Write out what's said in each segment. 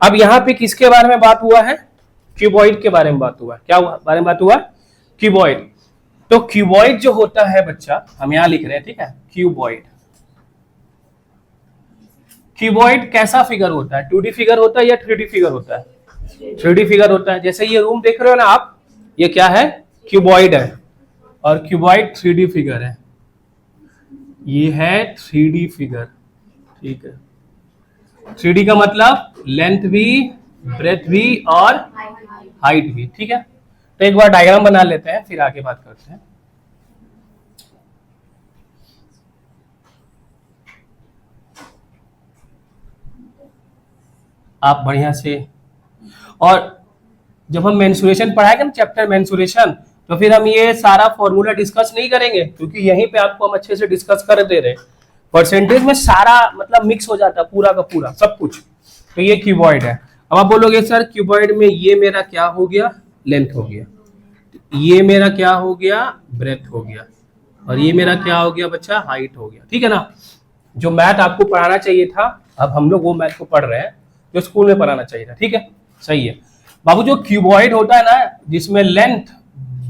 अब यहाँ पे किसके बारे में बात हुआ है? क्यूबॉइड के बारे में बात हुआ है। क्या बारे में बात हुआ? क्यूबॉइड। तो क्यूबॉइड जो होता है बच्चा, हम यहां लिख रहे हैं, ठीक है, क्यूबॉइड। क्यूबॉइड कैसा फिगर होता है? 2D फिगर होता है या 3D फिगर होता है? 3D फिगर होता है। जैसे ये रूम देख रहे हो ना आप, ये क्या है? क्यूबॉइड है, और क्यूबॉइड 3D फिगर है। ये है 3D फिगर, ठीक है। 3D का मतलब लेंथ भी, ब्रेथ भी और हाइट भी, ठीक है। तो एक बार डायग्राम बना लेते हैं, फिर आगे बात करते हैं। आप बढ़िया से, और जब हम मेंसुरेशन पढ़ाएंगे ना, चैप्टर मेंसुरेशन, तो फिर हम ये सारा फॉर्मूला डिस्कस नहीं करेंगे, क्योंकि यहीं पे आपको हम अच्छे से डिस्कस कर दे रहे हैं। परसेंटेज में सारा मतलब मिक्स हो जाता है, पूरा का पूरा सब कुछ। तो ये क्यूबॉइड है। अब आप बोलोगे सर क्यूबॉइड में ये मेरा क्या हो गया? लेंथ हो गया। ये मेरा क्या हो गया? ब्रेथ हो गया। और ये मेरा क्या हो गया बच्चा? हाइट हो गया, ठीक है ना। जो मैथ आपको पढ़ाना चाहिए था, अब हम लोग वो मैथ को पढ़ रहे हैं जो स्कूल में पढ़ाना चाहिए था, ठीक है, सही है बाबू। जो क्यूबॉइड होता है ना, जिसमें लेंथ,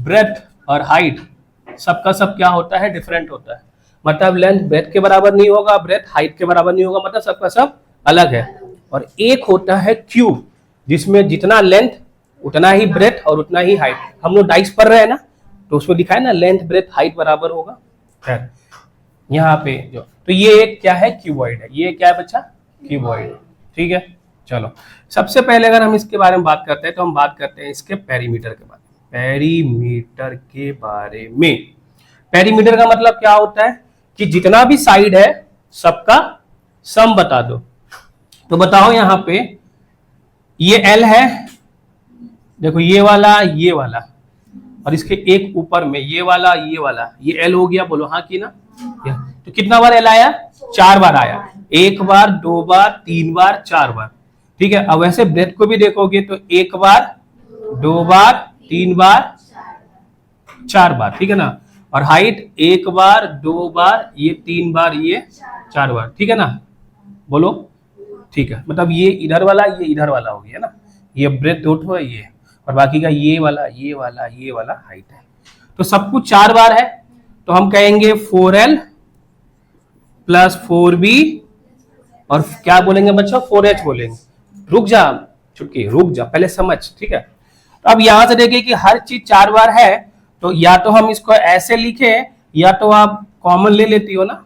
ब्रेथ और हाइट सबका सब क्या होता है? डिफरेंट होता है। मतलब लेंथ ब्रेथ के बराबर नहीं होगा, ब्रेथ हाइट के बराबर नहीं होगा, मतलब सबका सब अलग है। और एक होता है क्यूब, जिसमें जितना लेंथ उतना ही ब्रेथ और उतना ही हाइट। हम लोग डाइस पढ़ रहे हैं ना, तो उसमें दिखा है ना, लेंथ ब्रेथ हाइट बराबर होगा। खैर यहाँ पे जो, तो ये एक क्या है? क्यूबॉइड है। ये क्या है बच्चा? क्यूबॉइड, ठीक है। चलो सबसे पहले अगर हम इसके बारे में बात करते हैं, तो हम बात करते हैं इसके पेरीमीटर के बारे में। पेरीमीटर के बारे में, पेरीमीटर का मतलब क्या होता है? कि जितना भी साइड है सबका सम बता दो। तो बताओ यहाँ पे, ये L है, देखो ये वाला, ये वाला, और इसके एक ऊपर में ये वाला, ये वाला, ये L हो गया। बोलो हाँ की ना? तो कितना बार L आया? 4 बार आया। 1 बार, 2 बार, 3 बार, 4 बार, ठीक है। अब वैसे ब्रेथ को भी देखोगे तो 1 बार, 2 बार, 3 बार, 4 बार, ठीक है ना। और हाइट 1 बार, 2 बार, ये 3 बार, ये 4 बार, ठीक है ना। बोलो ठीक है। मतलब ये इधर वाला, ये इधर वाला हो गया ना। ये ब्रेथ उठो है ये, और बाकी का ये वाला, ये वाला, ये वाला हाइट है। तो सब कुछ 4 बार है। तो हम कहेंगे 4L प्लस 4B, और क्या बोलेंगे बच्चों? 4H बोलेंगे। रुक जा चुटकी, रुक जा, पहले समझ, ठीक है। तो अब यहां से देखिए कि हर चीज 4 बार है, तो या तो हम इसको ऐसे लिखे, या तो आप कॉमन ले लेती हो ना,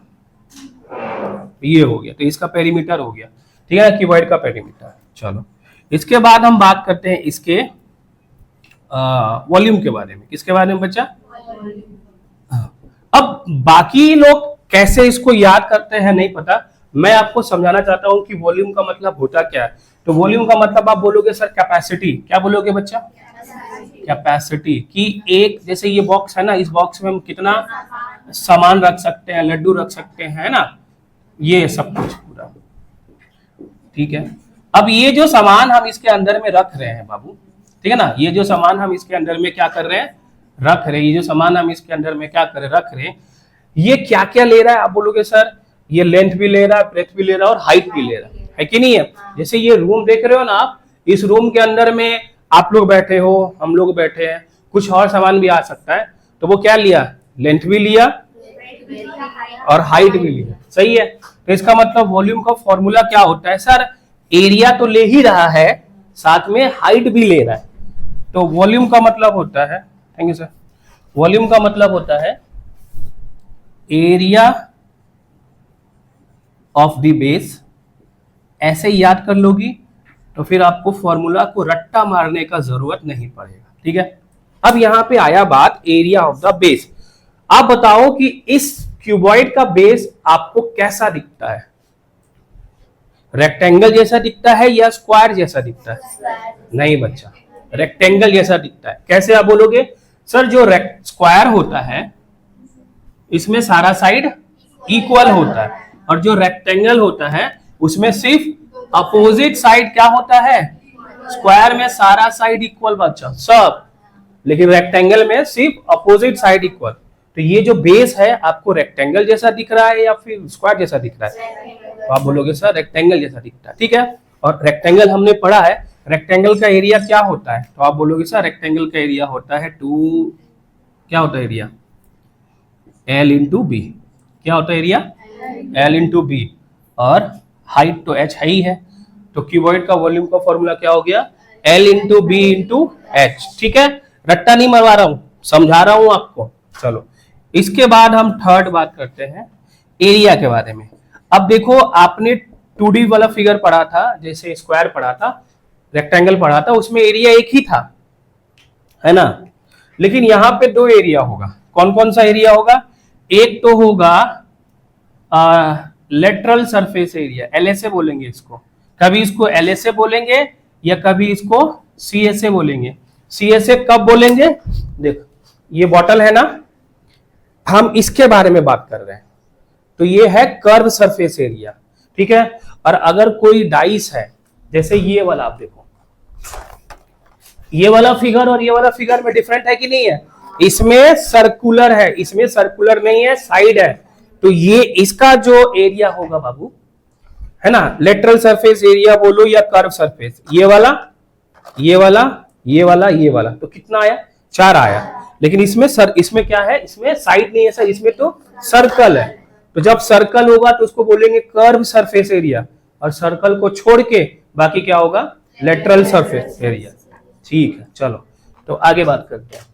ये हो गया। तो इसका पेरीमीटर हो गया, ठीक है ना, क्यूबॉइड का पेरीमीटर। चलो इसके बाद हम बात करते हैं इसके वॉल्यूम के बारे में। किसके बारे में बच्चा? अब बाकी लोग कैसे इसको याद करते हैं नहीं पता, मैं आपको समझाना चाहता हूं कि वॉल्यूम का मतलब होता क्या है। तो वॉल्यूम का मतलब आप बोलोगे सर कैपेसिटी। क्या बोलोगे बच्चा? कैपेसिटी। कि एक, जैसे ये बॉक्स है ना, इस बॉक्स में हम कितना सामान रख सकते हैं, लड्डू रख सकते हैं ना, ये सब कुछ पूरा, ठीक है। अब ये जो सामान हम इसके अंदर में रख रहे हैं बाबू, ठीक है ना, ये जो सामान हम इसके अंदर में क्या कर रहे हैं? रख रहे हैं। ये जो सामान हम इसके अंदर में क्या कर रहे हैं? रख रहे हैं। ये क्या क्या ले रहा है? आप बोलोगे सर ये लेंथ भी ले रहा है, ब्रेथ भी ले रहा है, और हाइट भी ले रहा है कि नहीं है? जैसे ये रूम देख रहे हो ना आप, इस रूम के अंदर में आप लोग बैठे हो, हम लोग बैठे हैं, कुछ और सामान भी आ सकता है। तो वो क्या लिया? लेंथ भी लिया और हाइट भी लिया, सही है। तो इसका मतलब वॉल्यूम का फॉर्मूला क्या होता है? सर एरिया तो ले ही रहा है, साथ में हाइट भी ले रहा है। तो वॉल्यूम का मतलब होता है, थैंक यू सर, वॉल्यूम का मतलब होता है एरिया ऑफ द बेस। ऐसे याद कर लोगी तो फिर आपको फॉर्मूला को रट्टा मारने का जरूरत नहीं पड़ेगा, ठीक है। अब यहां पे आया बात एरिया ऑफ द बेस। आप बताओ कि इस क्यूबॉइड का बेस आपको कैसा दिखता है? रेक्टेंगल जैसा दिखता है या स्क्वायर जैसा दिखता है? नहीं बच्चा, रेक्टेंगल जैसा दिखता है। कैसे आप बोलोगे? सर जो स्क्वायर होता है इसमें सारा साइड इक्वल होता है, और जो रेक्टेंगल होता है उसमें सिर्फ अपोजिट साइड क्या होता है? स्क्वायर में सारा साइड इक्वल बच्चा सब, लेकिन रेक्टेंगल में सिर्फ अपोजिट साइड इक्वल। तो ये जो बेस है आपको रेक्टेंगल जैसा दिख रहा है या फिर स्क्वायर जैसा दिख रहा है? तो आप बोलोगे सर रेक्टेंगल जैसा दिखता है, ठीक है। और रेक्टेंगल हमने पढ़ा है, रेक्टेंगल का एरिया क्या होता है, तो आप बोलोगे सर रेक्टेंगल का एरिया होता है क्या होता है एरिया, एल इंटू बी। क्या होता है एरिया, एल इंटू बी। और हाइट तो एच है ही है, तो क्यूबॉइड का वॉल्यूम का फॉर्मूला क्या हो गया, L into B into H. ठीक है, रट्टा नहीं मरवा रहा हूं, समझा रहा हूं आपको। चलो इसके बाद हम थर्ड बात करते हैं एरिया के बारे में। अब देखो आपने 2D वाला फिगर पढ़ा था, जैसे स्क्वायर पढ़ा था, रेक्टेंगल पढ़ा था, उसमें एरिया एक ही था, है ना। लेकिन यहां पे दो एरिया होगा। कौन कौन सा एरिया होगा, एक तो होगा लेटरल सरफेस एरिया, एलएसए बोलेंगे इसको, कभी इसको एलएसए बोलेंगे या कभी इसको सीएसए बोलेंगे। सीएसए कब बोलेंगे, देखो ये बॉटल है ना, हम इसके बारे में बात कर रहे हैं, तो ये है कर्व सरफेस एरिया। ठीक है, और अगर कोई डाइस है, जैसे ये वाला, आप देखो ये वाला फिगर और ये वाला फिगर में डिफरेंट है कि नहीं है, इसमें सर्कुलर है, इसमें सर्कुलर नहीं है, साइड है, तो ये इसका जो एरिया होगा बाबू, है ना, लेटरल सरफेस एरिया बोलो या कर्व सरफेस, ये वाला ये वाला ये वाला ये वाला, तो कितना आया, 4 आया। लेकिन इसमें क्या है, इसमें साइड नहीं है सर, इसमें तो सर्कल है, तो जब सर्कल होगा तो उसको बोलेंगे कर्व सरफेस एरिया, और सर्कल को छोड़ के बाकी क्या होगा, लेटरल सरफेस एरिया। ठीक है, चलो तो आगे बात करते हैं।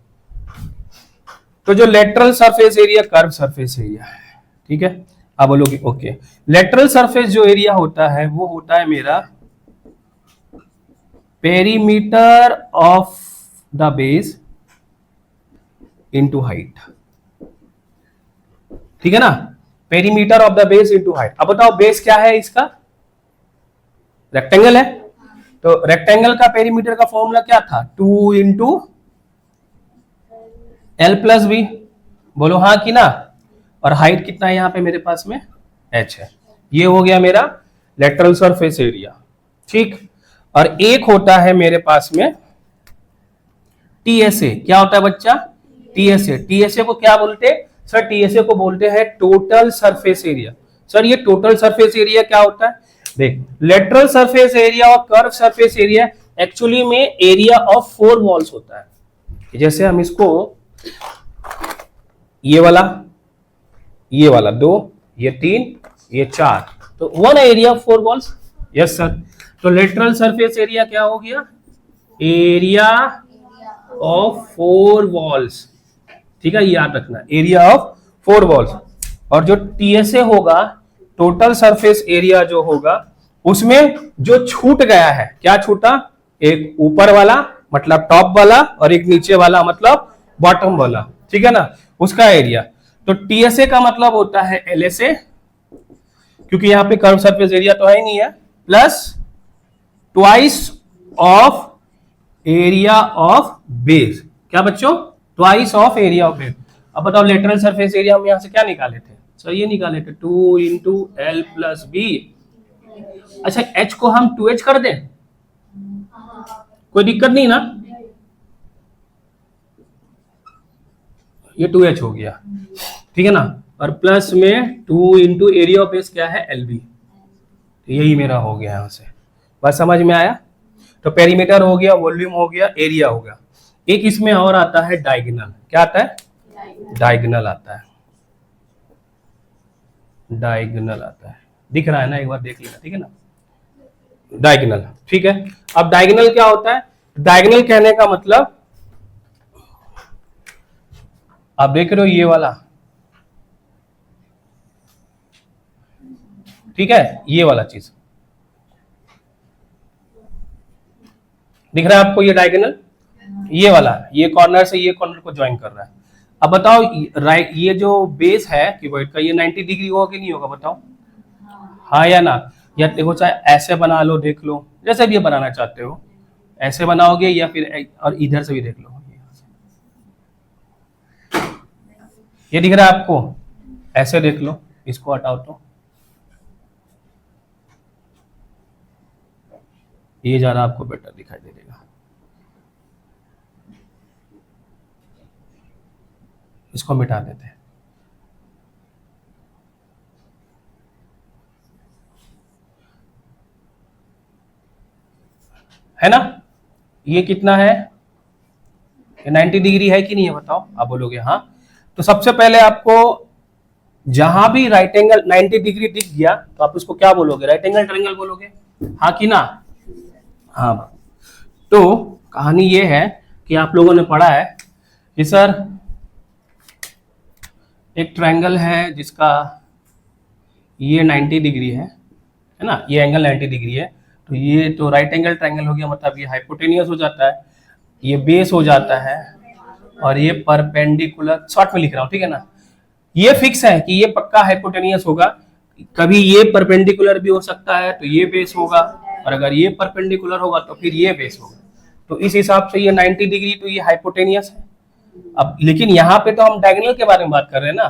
तो जो lateral surface area curve surface area है, ठीक है, आप बोलोगे ओके, लेटरल सरफेस जो एरिया होता है वो होता है मेरा perimeter of the base into height. ठीक है ना, perimeter of the base into height. अब बताओ बेस क्या है इसका, रेक्टेंगल है, तो रेक्टेंगल का पेरीमीटर का फॉर्मूला क्या था, 2 इंटू एल प्लस बी, बोलो हाँ कि ना। और हाइट कितना है यहां पे मेरे पास में, एच है। ये हो गया मेरा लेटरल सरफेस एरिया। ठीक, और एक होता है मेरे पास में टीएसए। क्या होता है बच्चा, टीएसए। टीएसए को क्या बोलते हैं सर, टीएसए को बोलते हैं टोटल सरफेस एरिया। सर ये टोटल सरफेस एरिया क्या होता है, देख लेटरल सरफेस एरिया और कर्व सरफेस एरिया एक्चुअली में एरिया ऑफ 4 वॉल्स होता है। जैसे हम इसको ये वाला 2, ये 3, ये 4, तो 1 area of 4 walls. Yes sir, तो लेटरल सरफेस एरिया क्या हो गया, एरिया ऑफ 4 वॉल्स। ठीक है, याद रखना, एरिया ऑफ 4 वॉल्स। और जो टीएसए होगा, टोटल सरफेस एरिया जो होगा, उसमें जो छूट गया है, क्या छूटा, एक ऊपर वाला मतलब टॉप वाला और एक नीचे वाला मतलब बॉटम वाला। ठीक है ना, उसका एरिया। तो टीएसए का मतलब होता है एलएसए, क्योंकि यहां पे कर्व सरफेस एरिया तो है ही नहीं है, plus twice of area of base. क्या बच्चों, twice of area of base. अब बताओ लेटरल सरफेस एरिया हम यहां से क्या निकाले थे, सर ये निकाले थे 2 इंटू एल प्लस बी। अच्छा एच को हम 2h कर दें, कोई दिक्कत नहीं ना, ये 2h हो गया। ठीक है ना, और प्लस में 2 इंटू एरिया ऑफ बेस क्या है, एल बी। यही मेरा हो गया यहां से, बस समझ में आया। तो पेरीमीटर हो गया, वॉल्यूम हो गया, एरिया हो गया। एक इसमें और आता है डायगोनल। क्या आता है, डायगोनल आता है, डायगोनल आता है, दिख रहा है ना, एक बार देख लेना। ठीक है ना, डायगोनल। ठीक है, अब डायगोनल क्या होता है, डायगोनल कहने का मतलब आप देख रहे हो ये वाला, ठीक है, ये वाला चीज दिख रहा है आपको, ये डायगोनल, ये वाला, ये कॉर्नर से ये कॉर्नर को ज्वाइन कर रहा है। अब बताओ राइट, ये जो बेस है क्यूबॉइड का, ये 90 डिग्री होगा कि नहीं होगा, बताओ हाँ या ना। या देखो चाहे ऐसे बना लो, देख लो जैसे भी ये बनाना चाहते हो, ऐसे बनाओगे या फिर और इधर से भी देख लो, ये दिख रहा है आपको, ऐसे देख लो, इसको हटाओ तो ये ज्यादा आपको बेटर दिखाई दे देगा। इसको मिटा देते हैं। है ना। ये कितना है, ये 90 डिग्री है कि नहीं है बताओ, आप बोलोगे हाँ। तो सबसे पहले आपको जहां भी राइट एंगल 90 डिग्री दिख गया तो आप उसको क्या बोलोगे, राइट एंगल ट्रायंगल बोलोगे, हाँ कि ना। हाँ, तो कहानी ये है कि आप लोगों ने पढ़ा है कि सर एक ट्रायंगल है जिसका ये 90 डिग्री है ना, ये एंगल 90 डिग्री है, तो ये तो राइट एंगल ट्रायंगल हो गया, मतलब ये हाइपोटेनियस हो जाता है, ये बेस हो जाता है, और ये परपेंडिकुलर, शॉर्ट में लिख रहा हूं ठीक है ना। ये फिक्स है कि ये पक्का हाइपोटेनियस होगा, कभी ये परपेंडिकुलर भी हो सकता है तो ये बेस होगा, और अगर ये परपेंडिकुलर होगा तो फिर ये बेस होगा। तो इस हिसाब से ये 90 डिग्री तो ये हाइपोटेनियस है। अब लेकिन यहाँ पे तो हम डायगोनल के बारे में बात कर रहे हैं ना,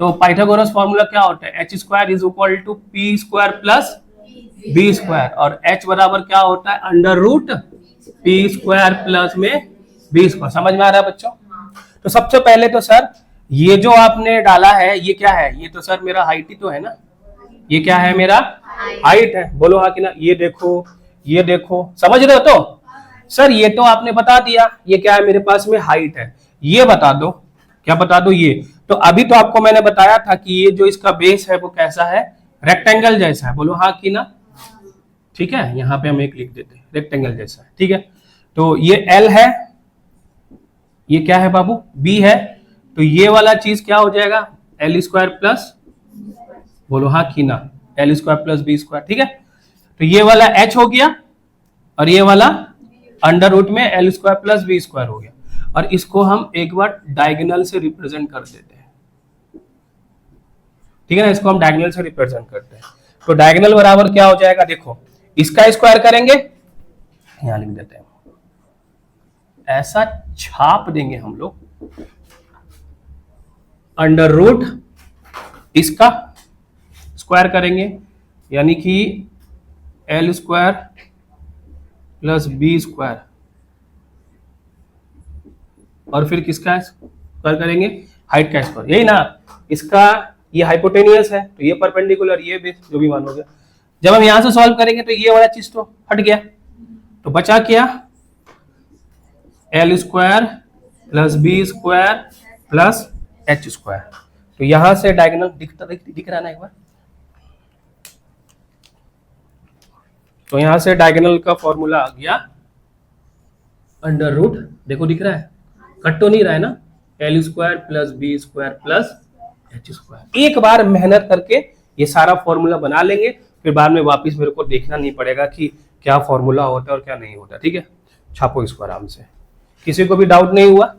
तो पाइथागोरस फॉर्मूला क्या होता है, H square is equal to P square plus B square, और एच बराबर क्या होता है, under root P square plus में बी स्क्वायर। समझ में आ रहा है बच्चों। तो सबसे पहले तो सर ये जो आपने डाला है ये क्या है, ये तो सर मेरा हाइट ही तो है ना, ये क्या है मेरा हाइट है, बोलो हाँ कि ना। ये देखो, ये देखो, समझ रहे हो। तो सर ये तो आपने बता दिया, ये क्या है मेरे पास में हाइट है, ये बता दो, क्या बता दो ये। तो अभी तो आपको मैंने बताया था कि ये जो इसका बेस है वो कैसा है, रेक्टेंगल जैसा है, बोलो हाँ कि ना। ठीक है, यहाँ पे हम एक लिख देते हैं, रेक्टेंगल जैसा है, ठीक है। तो ये एल है, ये क्या है बाबू, बी है, तो ये वाला चीज क्या हो जाएगा, एल स्क्वायर प्लस, बोलो हाँ कि ना, L square plus B square, ठीक है। तो ये वाला एच हो गया, और ये वाला अंडर रूट में L square plus B square हो गया, और इसको हम एक बार डायगोनल से रिप्रेजेंट कर देते हैं, ठीक है ना, इसको हम डायगोनल से रिप्रेजेंट करते हैं। तो डायगोनल बराबर क्या हो जाएगा, देखो इसका स्क्वायर करेंगे, यहां लिख देते हैं, ऐसा छाप देंगे हम लोग, अंडर रूट इसका स्क्वायर करेंगे, यानी कि L square plus B square, और फिर किसका स्क्वायर करेंगे, हाइट का स्क्वायर, यही ना। इसका ये हाइपोटेनियस है तो ये परपेंडिकुलर, ये बेस, जो भी मानोगे। जब हम यहां से सॉल्व करेंगे तो ये वाला चीज तो हट गया, तो बचा क्या, L square plus B square plus H square. तो यहां से डायगोनल दिख रहा है ना एक बार, तो यहां से डायगोनल का फॉर्मूला आ गया अंडर रूट, देखो दिख रहा है, कट तो नहीं रहा है ना, L square plus B square plus H square. एक बार मेहनत करके ये सारा फॉर्मूला बना लेंगे, फिर बाद में वापस मेरे को देखना नहीं पड़ेगा कि क्या फॉर्मूला होता है और क्या नहीं होता, ठीक है। छापो इसको आराम से, किसी को भी डाउट नहीं हुआ,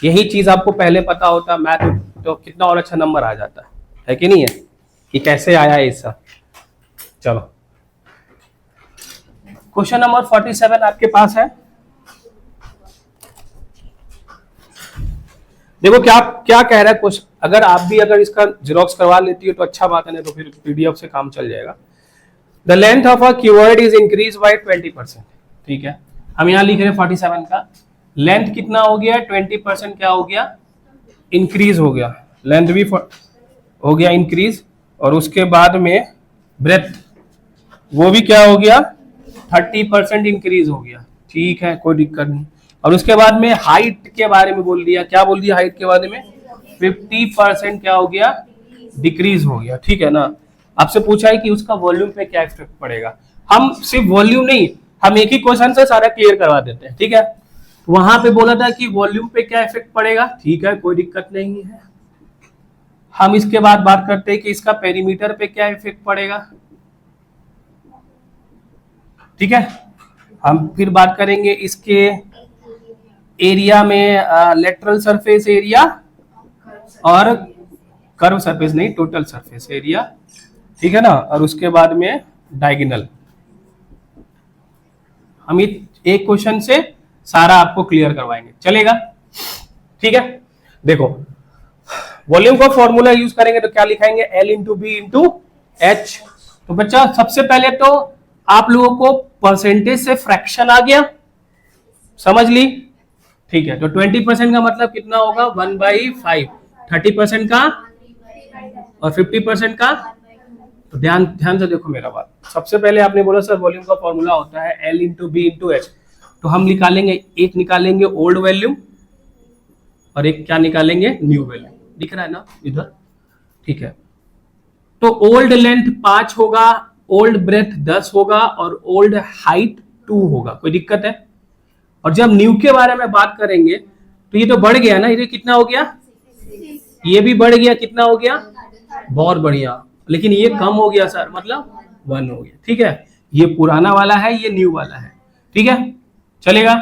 यही चीज आपको पहले पता होता मैथ तो कितना और अच्छा नंबर आ जाता है कि नहीं है, कि कैसे आया है इसका। चलो क्वेश्चन नंबर 47 आपके पास है, देखो क्या क्या कह रहा है क्वेश्चन। अगर आप भी अगर इसका जेरोक्स करवा लेती हो तो अच्छा बात है, नहीं तो फिर पीडीएफ से काम चल जाएगा। The length of a keyword is increase by 20%, ठीक है। हम यहाँ लिख रहे हैं 47 का लेंथ कितना हो गया, 20% क्या हो गया, इंक्रीज हो गया, लेंथ भी हो गया इंक्रीज, और उसके बाद में ब्रेथ वो भी क्या हो गया, 30% इंक्रीज हो गया, ठीक है, कोई दिक्कत नहीं। और उसके बाद में हाइट के बारे में बोल दिया, क्या बोल दिया हाइट के बारे में, 50% क्या हो गया, डिक्रीज हो गया, ठीक है ना। आपसे पूछा है कि उसका वॉल्यूम पे क्या इफेक्ट पड़ेगा, हम सिर्फ वॉल्यूम नहीं, हम एक ही क्वेश्चन से सारा क्लियर करवा देते हैं, ठीक है। वहां पे बोला था कि वॉल्यूम पे क्या इफेक्ट पड़ेगा, ठीक है, कोई दिक्कत नहीं है। हम इसके बाद बात करते हैं कि इसका पेरीमीटर पे क्या इफेक्ट पड़ेगा, ठीक है। हम फिर बात करेंगे इसके एरिया में, लेटरल सरफेस एरिया और कर्व सरफेस नहीं, टोटल सरफेस एरिया, ठीक है ना। और उसके बाद में डायगोनल, हम एक क्वेश्चन से सारा आपको क्लियर करवाएंगे, चलेगा, ठीक है। देखो वॉल्यूम का फॉर्मूला यूज करेंगे तो क्या लिखाएंगे, L into B into H. तो बच्चा सबसे पहले तो आप लोगों को परसेंटेज से फ्रैक्शन आ गया, समझ ली, ठीक है। तो 20% का मतलब कितना होगा, 1/5, 30% का और 50% का तो ध्यान ध्यान से देखो मेरा बात। सबसे पहले आपने बोला सर वॉल्यूम का फॉर्मूला होता है L into B into H, तो हम निकालेंगे, एक निकालेंगे ओल्ड वॉल्यूम और एक क्या निकालेंगे, न्यू वॉल्यूम। दिख रहा है ना इधर, ठीक है। तो ओल्ड लेंथ 5 होगा, ओल्ड ब्रेथ 10 होगा और ओल्ड हाइट 2 होगा। कोई दिक्कत है? और जब न्यू के बारे में बात करेंगे तो ये तो बढ़ गया ना, ये कितना हो गया, ये भी बढ़ गया, कितना हो गया, बहुत बढ़िया। लेकिन ये कम हो गया सर, मतलब 1 हो गया, ठीक है। ये पुराना वाला है, ये न्यू वाला है, ठीक है, चलेगा।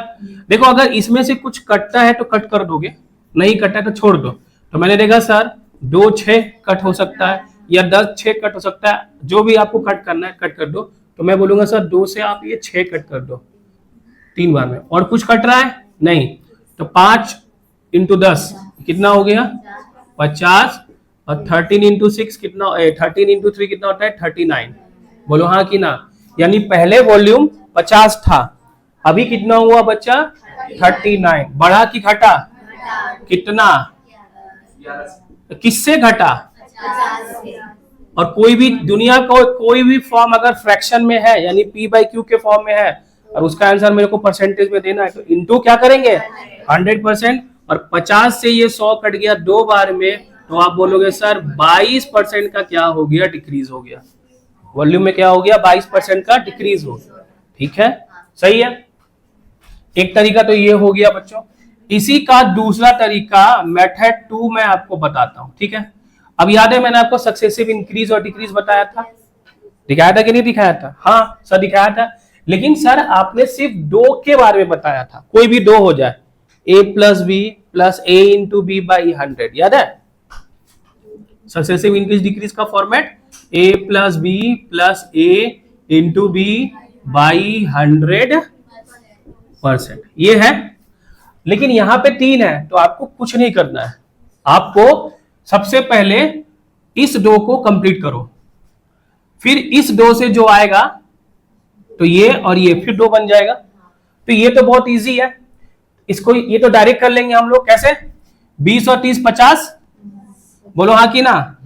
देखो अगर इसमें से कुछ कटता है तो कट कर दोगे, नहीं कटा तो छोड़ दो। तो मैंने देखा सर 2 6 कट हो सकता है या 10 6 कट हो सकता है, जो भी आपको कट करना है कट कर दो। तो मैं बोलूंगा सर 2 से आप ये 6 कट कर दो 3 बार में। और कुछ कट रहा है नहीं, तो 5 इंटू 10 कितना हो गया, 50, और 13 इंटू 6 कितना, 13 इंटू 3 कितना होता है, 39। बोलो हाँ कि ना। यानी पहले वॉल्यूम 50 था, अभी कितना हुआ बच्चा, 39। बढ़ा कि घटा, कितना, किससे घटा, और कोई भी दुनिया का कोई भी फॉर्म अगर फ्रैक्शन में है यानी p/q के फॉर्म में है और उसका आंसर मेरे को परसेंटेज में देना है, तो इनटू क्या करेंगे 100%। और 50 से ये 100 कट गया 2 बार में, तो आप बोलोगे सर 22% का क्या हो गया, डिक्रीज हो गया। वॉल्यूम में क्या हो गया, 22% का डिक्रीज हो गया, ठीक है, सही है। एक तरीका तो ये हो गया बच्चों। इसी का दूसरा तरीका मेथड 2 मैं आपको बताता हूं, ठीक है। अब याद है मैंने आपको सक्सेसिव इंक्रीज और डिक्रीज बताया था, दिखाया था कि नहीं दिखाया था, हाँ सर दिखाया था। लेकिन सर आपने सिर्फ 2 के बारे में बताया था, कोई भी 2 हो जाए, a plus B plus A into B by 100, याद है सक्सेसिव इंक्रीज डिक्रीज का format, a plus B plus A into B by 100%, ये है। लेकिन यहां पे 3 है, तो आपको कुछ नहीं करना है, आपको सबसे पहले इस 2 को कंप्लीट करो, फिर इस 2 से जो आएगा तो ये और ये फिर 2 बन जाएगा। तो ये तो बहुत इजी है, इसको ये तो डायरेक्ट कर लेंगे हम लोग। कैसे, 20 और 30 50, बोलो हाँ कि ना,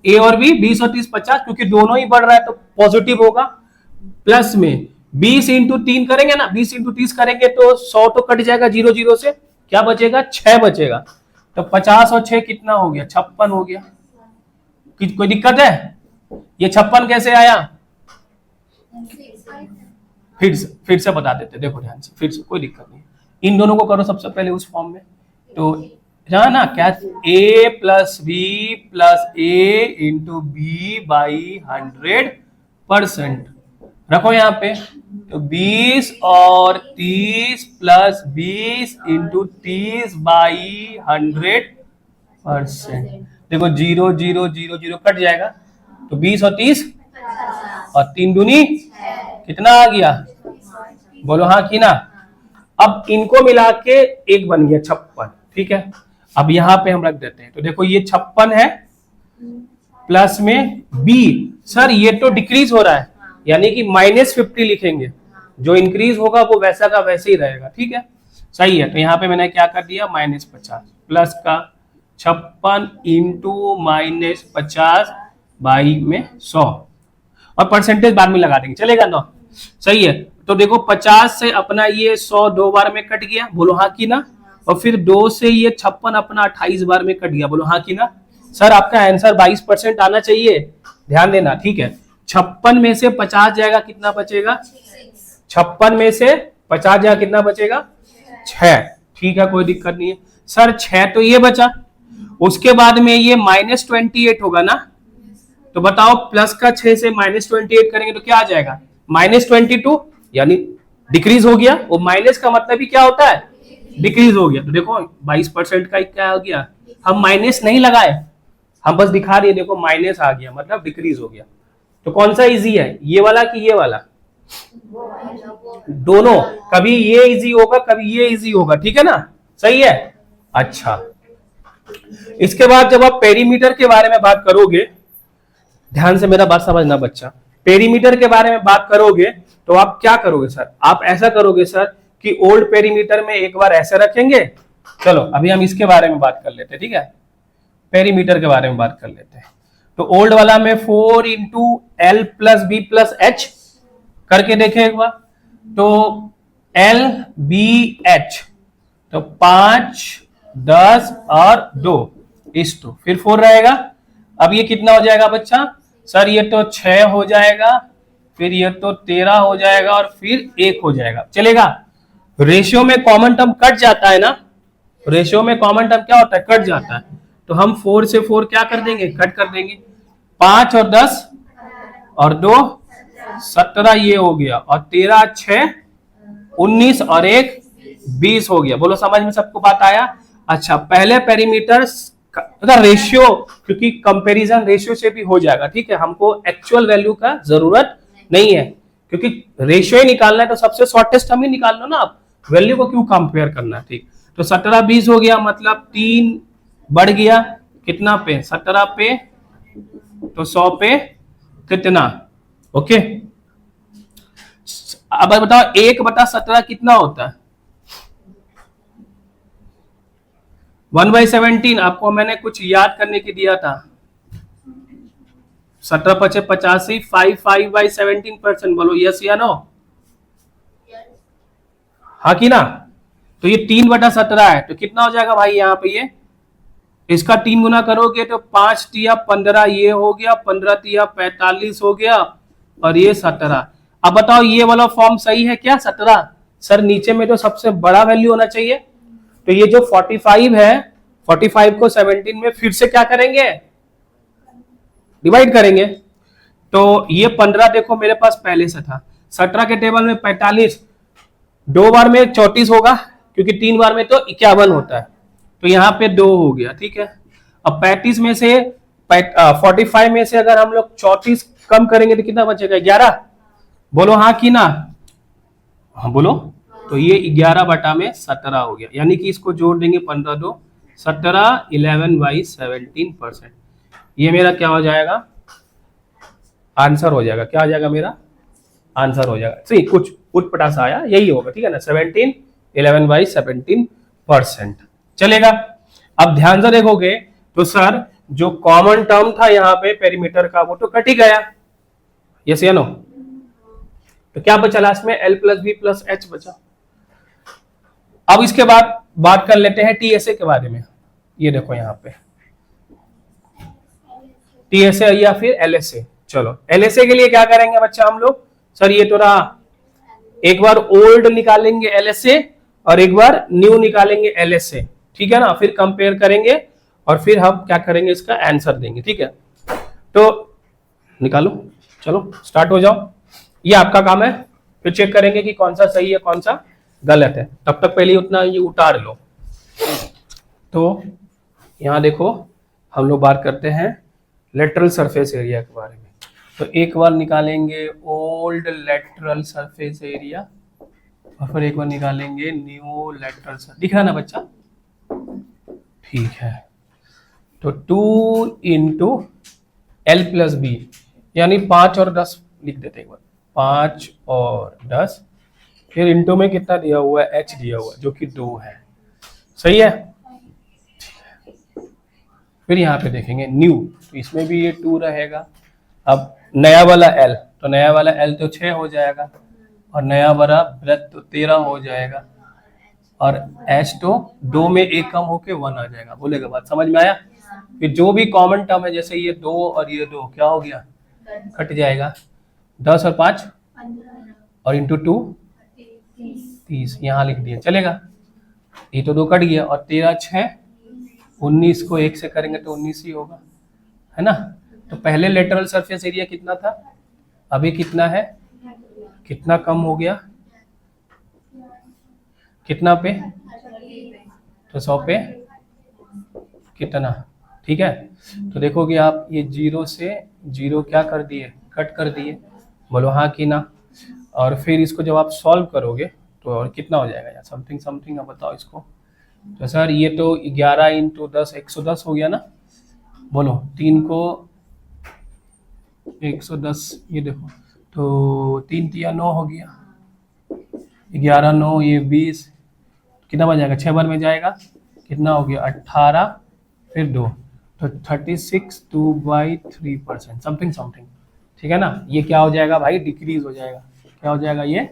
ए और बी 20 और 30 50, क्योंकि दोनों ही बढ़ रहा है तो पॉजिटिव होगा। प्लस में 20 इंटू 3 करेंगे ना, 20 इंटू 30 करेंगे तो 100 तो कट जाएगा 0 0 से, क्या बचेगा 6 बचेगा। तो 50 और 6 कितना हो गया, 56 हो गया। कोई दिक्कत है, ये 56 कैसे आया, फिर से बता देते, देखो ध्यान से, फिर से कोई दिक्कत नहीं। इन दोनों को करो सबसे पहले उस फॉर्म में, तो जहां ना क्या, a plus B plus A into B by 100% रखो यहाँ पे। तो 20 और 30 प्लस 20 इंटू 30 बाई 100%। देखो 0 0 0 0 कट जाएगा, तो 20 और 30 और 3 दूनी कितना आ गया, बोलो हाँ कि ना। अब इनको मिला के एक बन गया 56, ठीक है। अब यहां पे हम रख देते हैं, तो देखो ये 56 है, प्लस में बी, सर ये तो डिक्रीज हो रहा है यानी कि -50 लिखेंगे, जो इंक्रीज होगा वो वैसा का वैसे ही रहेगा, ठीक है, सही है। तो यहाँ पे मैंने क्या कर दिया, -50 प्लस का 56 इंटू -50 बाई में 100, और परसेंटेज बाद में लगा देंगे, चलेगा ना, सही है। तो देखो 50 से अपना ये 100 2 बार में कट गया, बोलो हाँ की ना। और फिर 2 से ये 56 अपना 28 बार में कट गया, बोलो हाँ की ना। सर आपका आंसर 22% आना चाहिए, ध्यान देना, ठीक है। 56 में से 50 जाएगा, कितना बचेगा, 56 में से 50 जाएगा, कितना बचेगा 6, ठीक है, कोई दिक्कत नहीं है। सर 6 तो ये बचा, उसके बाद में ये -28 होगा ना, तो बताओ प्लस का 6 से -28 करेंगे तो क्या आ जाएगा, -22, यानी डिक्रीज हो गया। वो माइनस का मतलब ही क्या होता है, डिक्रीज हो गया। तो देखो 22% का क्या हो गया, हम माइनस नहीं लगाए, हम बस दिखा रहे, देखो माइनस आ गया मतलब डिक्रीज हो गया। तो कौन सा इजी है, ये वाला कि ये वाला, दोनों, कभी ये इजी होगा कभी ये इजी होगा, ठीक है ना, सही है। अच्छा, इसके बाद जब आप पेरीमीटर के बारे में बात करोगे, ध्यान से मेरा बात समझना बच्चा, पेरीमीटर के बारे में बात करोगे तो आप क्या करोगे सर, आप ऐसा करोगे सर कि ओल्ड पेरीमीटर में एक बार ऐसे रखेंगे। चलो अभी हम इसके बारे में बात कर लेते हैं, ठीक है, पेरीमीटर के बारे में बात कर लेते हैं। तो ओल्ड वाला में 4 into L plus B plus H करके देखें एक बार। तो एल बी एच, तो 5 10 और 2 इस 2, फिर 4 रहेगा। अब ये कितना हो जाएगा बच्चा? सर ये तो 6 हो जाएगा, फिर ये तो 13 हो जाएगा और फिर 1 हो जाएगा। चलेगा? रेशियो में कॉमन टर्म कट जाता है ना, रेशियो में कॉमन टर्म क्या होता है? कट जाता है। तो हम 4 से 4 क्या कर देंगे? कट कर देंगे। 5 और 10 और 2 17 ये हो गया, और 13 6 19 और 1 20 हो गया। बोलो समझ में सबको बात आया? अच्छा, पहले पेरीमीटर रेशियो, क्योंकि कंपैरिजन रेशियो से भी हो जाएगा, ठीक है, हमको एक्चुअल वैल्यू का जरूरत नहीं है, क्योंकि रेशियो ही निकालना है तो सबसे शॉर्टेस्ट हम ही निकाल लो ना, आप वैल्यू को क्यों कंपेयर करना है। ठीक, तो 17 20 हो गया, मतलब 3 बढ़ गया कितना पे? 17 पे, तो 100 पे कितना? ओके, अब बताओ 1/17 कितना होता है? 1/17। आपको मैंने कुछ याद करने की दिया था। 17 × 85, 5/17%। बोलो यस या नो? हाँ कि ना? तो ये 3/17 है, तो कितना हो जाएगा भाई यहाँ पे? ये इसका 3 गुना करोगे तो 5 तिया 15 ये हो गया, 15 तिया 45 हो गया, और ये 17। अब बताओ ये वाला फॉर्म सही है क्या? 17 सर नीचे में तो सबसे बड़ा वैल्यू होना चाहिए। तो ये जो 45 है, 45 को 17 में फिर से क्या करेंगे? डिवाइड करेंगे। तो ये 15 देखो मेरे पास पहले से था, 17 के टेबल में 45, 2 बार में 34 होगा, क्योंकि 3 बार में तो 51 होता है, तो यहाँ पे 2 हो गया। ठीक है, अब 35 में से 45 में से अगर हम लोग 34 कम करेंगे तो कितना बचेगा? 11। बोलो हाँ कि ना? हाँ बोलो। तो ये 11/17 हो गया, यानी कि इसको जोड़ देंगे 15 2 17, 11/17%। ये मेरा क्या हो जाएगा? आंसर हो जाएगा। क्या हो जाएगा मेरा? आंसर हो जाएगा। सही, कुछ उठपटास आया, यही होगा, ठीक है ना? 17 11/17%। चलेगा? अब ध्यान से देखोगे तो सर जो कॉमन टर्म था यहाँ पे पेरीमीटर का, वो तो कट ही गया। यस या नो? तो क्या बचा लास्ट में? L plus B plus H बचा। अब इसके बाद बात कर लेते हैं टीएसए के बारे में। ये देखो यहाँ पे टीएसए या फिर एलएसए। चलो एलएसए के लिए क्या करेंगे बच्चा हम लोग? सर ये तो रहा, एक बार ओल्ड निकालेंगे एलएसए और एक बार न्यू निकालेंगे एलएसए, ठीक है ना? फिर कंपेयर करेंगे और फिर हम क्या करेंगे? इसका आंसर देंगे, ठीक है? तो निकालो, चलो स्टार्ट हो जाओ। ये आपका काम है, फिर चेक करेंगे कि कौन सा सही है कौन सा गलत है। तब तक पहले उतना ये उतार लो। तो यहां देखो हम लोग बात करते हैं लेटरल सरफेस एरिया के बारे में। तो एक बार निकालेंगे ओल्ड लेटरल सरफेस एरिया और फिर एक बार निकालेंगे न्यू लेटरल सरफेस। दिख रहा ना बच्चा? ठीक है, तो 2 इंटू एल प्लस बी, यानी 5 और 10 लिख देते एक बार, 5 और 10, फिर इंटू में कितना दिया हुआ है? एच दिया हुआ है, जो कि 2 है। सही है? फिर यहाँ पे देखेंगे न्यू, तो इसमें भी ये 2 रहेगा। अब नया वाला एल, तो नया वाला एल तो 6 हो जाएगा, और नया वाला ब्रेथ तो 13 हो जाएगा, और एच तो 2 में 1 कम होके 1 आ जाएगा। बोलेगा बात समझ में आया? फिर जो भी कॉमन टर्म है, जैसे ये 2 और ये 2 क्या हो गया? कट जाएगा। 10 और 5 और इंटू 2 30, यहाँ लिख दिया, चलेगा? ये तो 2 कट गया, और 13 6 19 को 1 से करेंगे तो 19 ही होगा, है ना? तो पहले लेटरल सरफेस एरिया कितना था, अभी कितना है? कितना कम हो गया? कितना पे? तो 100 पे कितना? ठीक है, तो देखोगे आप ये 0 से 0 क्या कर दिए? कट कर दिए। बोलो हाँ कि ना? और फिर इसको जब आप सॉल्व करोगे तो और कितना हो जाएगा यार? समथिंग समथिंग, अब बताओ इसको। तो सर ये तो 11 इंटू 10 110 हो गया ना? बोलो 3 को 110, ये देखो, तो 3 तिया 9 हो गया, 11 9 ये 20, कितना बन जाएगा? 6 बार में जाएगा, कितना हो गया? 18, फिर 2, तो 36 2/3% समथिंग समथिंग, ठीक है ना। ये क्या हो जाएगा भाई, डिक्रीज हो जाएगा। क्या हो जाएगा, ये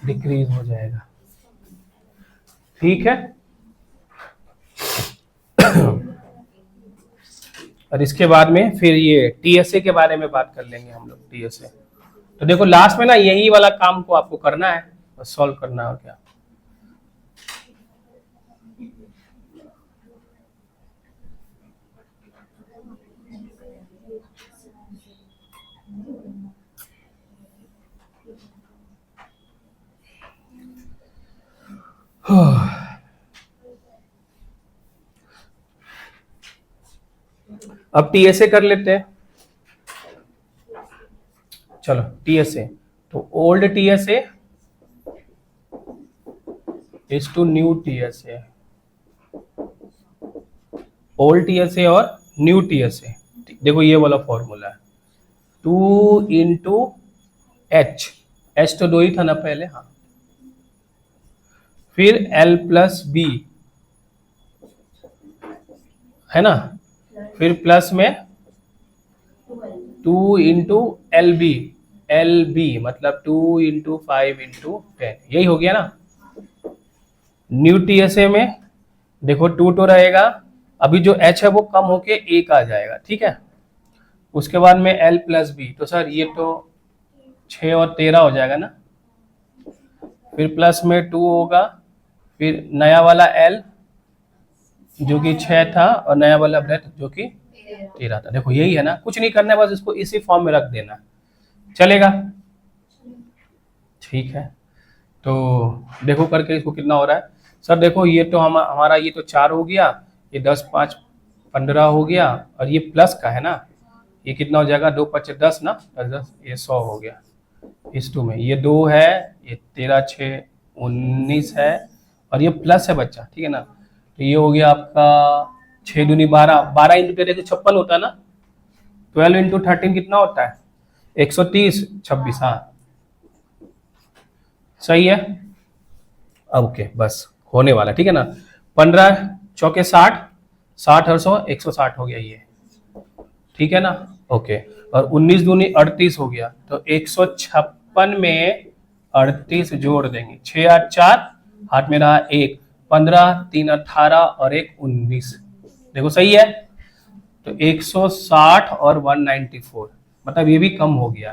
डिक्रीज हो जाएगा, ठीक है। और इसके बाद में फिर ये टीएसए के बारे में बात कर लेंगे हम लोग। टीएसए तो देखो लास्ट में ना यही वाला काम को आपको करना है, बस सॉल्व करना है और क्या। अब टीएसए कर लेते हैं, चलो टीएसए। तो old TSA is to new TSA, old TSA और न्यू टीएसए। देखो ये वाला फॉर्मूला है 2 इंटू एच, एच तो 2 ही था ना पहले, हाँ। फिर एल प्लस बी है ना, फिर प्लस में 2 into L B, L B मतलब 2 इंटू 5 इंटू 10, यही हो गया ना। न्यू टीएसए में देखो 2 तो रहेगा, अभी जो एच है वो कम होके 1 आ जाएगा, ठीक है। उसके बाद में एल प्लस बी, तो सर ये तो 6 और 13 हो जाएगा ना। फिर प्लस में 2 होगा, फिर नया वाला एल जो कि 6 था और नया वाला ब्रेथ जो कि 13 था। देखो यही है ना, कुछ नहीं करना है, बस इसको इसी फॉर्म में रख देना, चलेगा, ठीक है। तो देखो करके इसको कितना हो रहा है। सर देखो ये तो हमारा ये तो 4 हो गया, ये 10 5 15 हो गया, और ये प्लस का है ना, ये कितना हो जाएगा, 2 5 10 ना, 10 ये 100 हो गया। इस 2 में ये 2 है, ये 13 6 19 है, और ये प्लस है बच्चा, ठीक है ना। तो ये हो गया आपका 6 दूनी 12, 12 इंटू 13 तो 56 होता है ना, 12 इंटू 13 कितना होता है, 130, 26, हाँ सही है। अब ओके बस होने वाला, ठीक है ना। 15 चौके 60, 60 और 100 160 हो गया ये, ठीक है ना, ओके। और 19 दूनी 38 हो गया, तो 156 में 38 जोड़ देंगे, 6 8 4, हाथ में रहा 1, 15 3 18 और 1 19, देखो सही है। तो 160 और 194, मतलब ये भी कम हो गया,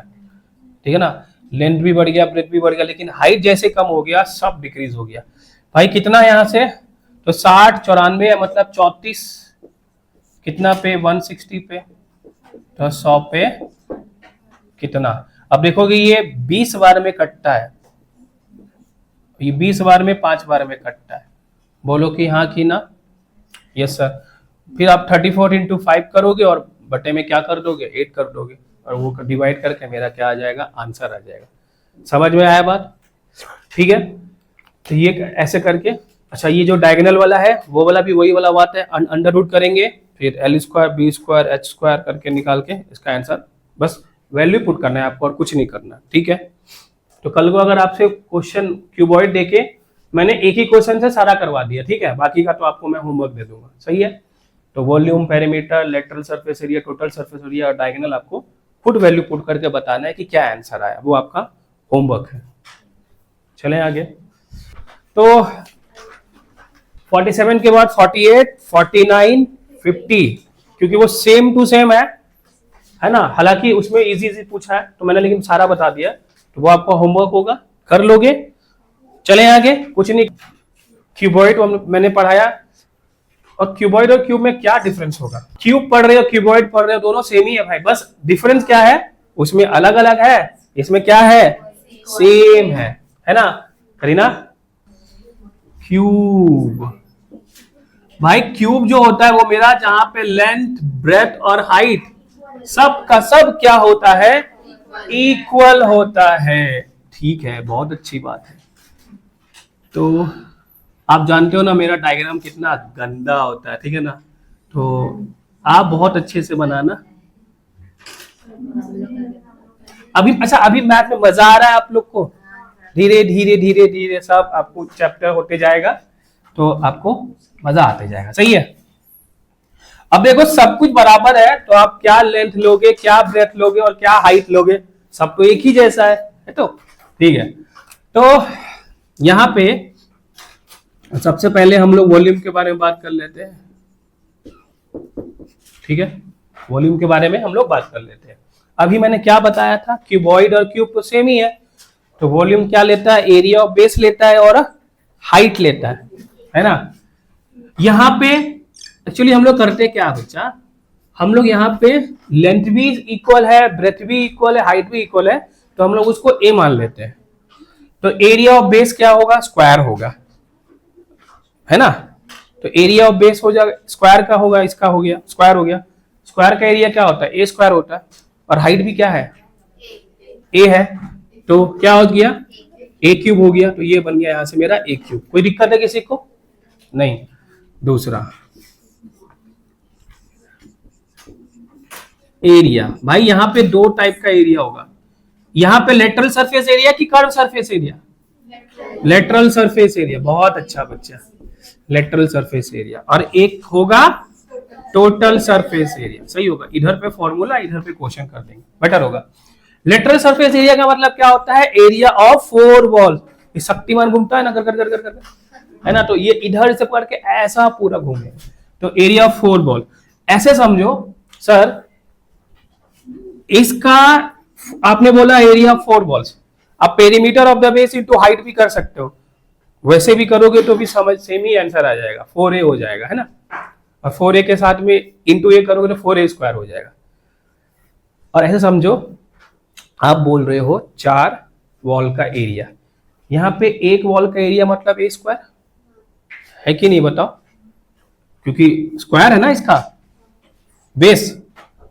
ठीक है ना। लेंथ भी बढ़ गया, ब्रेथ भी बढ़ गया, लेकिन हाइट जैसे कम हो गया सब डिक्रीज हो गया। भाई कितना यहां से, तो 60 94 मतलब 34, कितना पे 160 पे, तो 100 पे कितना। अब देखोगे ये 20 बार में कटता है, ये 20 बार में 5 बार में कटता है, बोलो कि हाँ कि ना, यस सर। फिर आप 34 इंटू 5 करोगे और बटे में क्या कर दोगे, 8 कर दोगे, और वो डिवाइड करके मेरा क्या आ जाएगा, आंसर आ जाएगा। समझ में आया बात, ठीक है। तो ये ऐसे करके, अच्छा ये जो डायगोनल वाला है वो वाला भी वही वाला बात है, अंडर रूट करेंगे, फिर L square B square H square करके निकाल के इसका आंसर, बस वैल्यू पुट करना है आपको और कुछ नहीं करना, ठीक है। तो कल को अगर आपसे क्वेश्चन क्यूबॉइड देके, मैंने एक ही क्वेश्चन से सारा करवा दिया, ठीक है, बाकी का तो आपको मैं होमवर्क दे दूंगा, सही है। तो volume, perimeter, lateral surface area, total surface area और डायगोनल आपको खुद वैल्यू पुट करके बताना है कि क्या आंसर आया, वो आपका होमवर्क है। चलें आगे। तो 47 के बाद 48 49 50, क्योंकि वो सेम टू सेम है ना। हालांकि उसमें इजी इजी पूछा है तो मैंने लेकिन सारा बता दिया, तो वो आपका होमवर्क होगा, कर लोगे। चलें आगे, कुछ नहीं। क्यूबॉइड मैंने पढ़ाया, और क्यूबॉइड और क्यूब में क्या डिफरेंस होगा, क्यूब पढ़ रहे हो क्यूबॉइड पढ़ रहे हो, दोनों सेम ही है भाई, बस डिफरेंस क्या है, उसमें अलग अलग है, इसमें क्या है, सेम है ना करीना। क्यूब भाई, क्यूब जो होता है वो मेरा, जहां पे लेंथ ब्रेथ और हाइट सब का सब क्या होता है, इक्वल होता है, ठीक है, बहुत अच्छी बात है। तो आप जानते हो ना मेरा डायग्राम कितना गंदा होता है, ठीक है ना, तो आप बहुत अच्छे से बनाना। अभी अच्छा, अभी मैथ में मजा आ रहा है आप लोग को, धीरे धीरे धीरे धीरे सब आपको चैप्टर होते जाएगा, तो आपको मजा आते जाएगा, सही है। अब देखो सब कुछ बराबर है तो आप क्या लेंथ लोगे, क्या ब्रेथ लोगे और क्या हाइट लोगे, सब तो एक ही जैसा है तो ठीक है। तो यहां पे सबसे पहले हम लोग वॉल्यूम के बारे में बात कर लेते हैं, ठीक है। वॉल्यूम के बारे में हम लोग बात कर लेते हैं। अभी मैंने क्या बताया था, क्यूबॉइड और क्यूब तो सेम ही है, तो वॉल्यूम क्या लेता है, एरिया ऑफ बेस लेता है और हाइट लेता है ना। यहां पे एक्चुअली हम लोग करते क्या बच्चा, हम लोग यहाँ पे लेंथ भी इक्वल है, ब्रेथ भी इक्वल है, हाइट भी इक्वल है, तो हम लोग उसको ए मान लेते हैं। तो एरिया ऑफ बेस क्या होगा, स्क्वायर होगा, है ना। तो एरिया ऑफ बेस हो जाएगा स्क्वायर का होगा, इसका हो गया स्क्वायर हो गया। स्क्वायर का एरिया क्या होता है, ए स्क्वायर होता है, और हाइट भी क्या है, ए है, तो क्या हो गया, ए क्यूब हो गया। तो ये बन गया यहां से मेरा ए क्यूब। कोई दिक्कत है किसी को, नहीं। दूसरा एरिया, भाई यहां पे दो टाइप का एरिया होगा, यहां पे लेटरल सरफेस एरिया की curve surface area, lateral surface area, बहुत अच्छा बच्चा, लेटरल सरफेस एरिया। और एक होगा टोटल सरफेस एरिया, सही होगा। इधर पे फॉर्मूला, इधर पे क्वेश्चन कर देंगे, बेटर होगा। लेटरल सरफेस एरिया का मतलब क्या होता है, एरिया ऑफ फोर वॉल। ये शक्तिमान घूमता है ना, कर कर कर कर कर, है ना, तो ये इधर से पकड़ के ऐसा पूरा घूमे, तो एरिया ऑफ फोर वॉल। ऐसे समझो सर, इसका आपने बोला एरिया ऑफ फोर वॉल्स, आप perimeter of the base into height भी कर सकते हो, वैसे भी करोगे तो भी समझ सेम ही आंसर आ जाएगा, 4a हो जाएगा, है ना। और 4a के साथ में इंटू ए करोगे तो 4a स्क्वायर हो जाएगा। और ऐसे समझो आप बोल रहे हो 4 वॉल का एरिया, यहां पे एक वॉल का एरिया मतलब ए स्क्वायर है कि नहीं, बताओ, क्योंकि स्क्वायर है ना इसका बेस।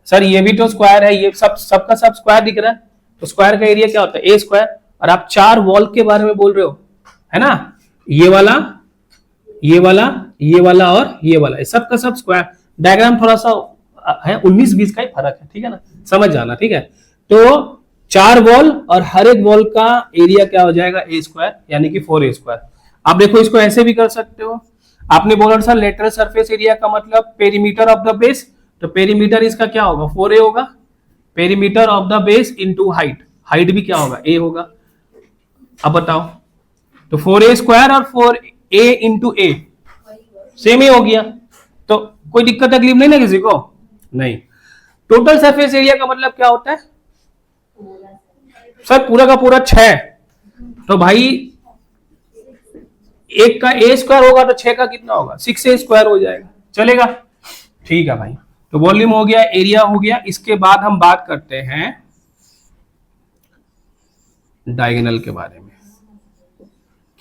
सर ये भी तो स्क्वायर है, ये सबका सब स्क्वायर दिख रहा है, तो स्क्वायर का एरिया क्या होता है, ए स्क्वायर। और आप 4 वॉल के बारे में बोल रहे हो, है ना, ये वाला, ये वाला, ये वाला और ये वाला, सब का सब स्क्वायर। डायग्राम थोड़ा सा है 19-20 का ही फर्क है, ठीक है ना, समझ जाना, ठीक है। तो 4 वॉल और हर एक वॉल का एरिया क्या हो जाएगा, ए स्क्वायर, यानी कि 4a स्क्वायर। आप देखो इसको ऐसे भी कर सकते हो, आपने बोला सर लेटरल सरफेस एरिया का मतलब पेरीमीटर ऑफ द बेस, तो पेरीमीटर इसका क्या होगा, 4a होगा, perimeter of the base into height, height भी क्या होगा, a होगा। अब बताओ, तो 4a स्क्वायर और 4a इंटू ए सेम ही हो गया, तो कोई दिक्कत तकलीफ नहीं ना किसी को, नहीं। टोटल सरफेस एरिया का मतलब क्या होता है सर, पूरा का पूरा 6, तो भाई एक का ए स्क्वायर होगा तो 6 का कितना होगा, 6a स्क्वायर हो जाएगा, चलेगा, ठीक है भाई। तो वॉल्यूम हो गया, एरिया हो गया। इसके बाद हम बात करते हैं डायगोनल के बारे में।